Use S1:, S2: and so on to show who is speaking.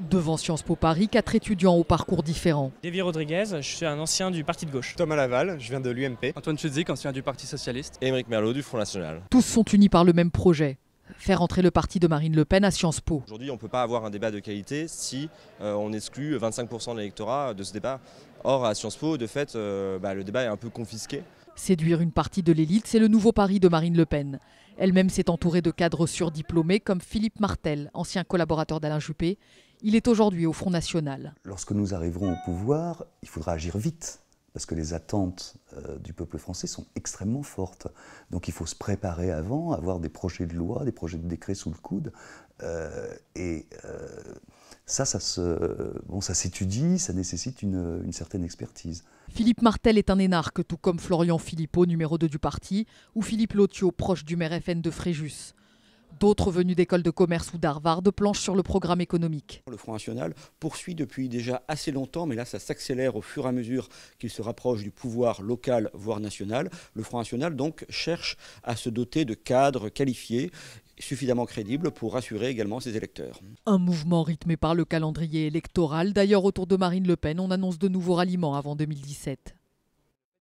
S1: Devant Sciences Po Paris, 4 étudiants au parcours différent.
S2: Lévi Rodriguez, je suis un ancien du Parti de gauche.
S3: Thomas Laval, je viens de l'UMP.
S4: Antoine Chudzik, ancien du Parti Socialiste.
S5: Et Émeric Merlot du Front National.
S1: Tous sont unis par le même projet. Faire entrer le parti de Marine Le Pen à Sciences Po.
S5: Aujourd'hui, on ne peut pas avoir un débat de qualité si on exclut 25% de l'électorat de ce débat. Or, à Sciences Po, de fait, le débat est un peu confisqué.
S1: Séduire une partie de l'élite, c'est le nouveau pari de Marine Le Pen. Elle-même s'est entourée de cadres surdiplômés comme Philippe Martel, ancien collaborateur d'Alain Juppé. Il est aujourd'hui au Front National.
S6: Lorsque nous arriverons au pouvoir, il faudra agir vite, parce que les attentes du peuple français sont extrêmement fortes. Donc il faut se préparer avant, avoir des projets de loi, des projets de décret sous le coude. Ça s'étudie, ça nécessite une certaine expertise.
S1: Philippe Martel est un énarque, tout comme Florian Philippot, numéro 2 du parti, ou Philippe Lothiau, proche du maire FN de Fréjus. D'autres venus d'écoles de commerce ou d'Harvard planchent sur le programme économique.
S7: Le Front National poursuit depuis déjà assez longtemps, mais là ça s'accélère au fur et à mesure qu'il se rapproche du pouvoir local, voire national. Le Front National donc cherche à se doter de cadres qualifiés, suffisamment crédibles pour rassurer également ses électeurs.
S1: Un mouvement rythmé par le calendrier électoral. D'ailleurs, autour de Marine Le Pen, on annonce de nouveaux ralliements avant 2017.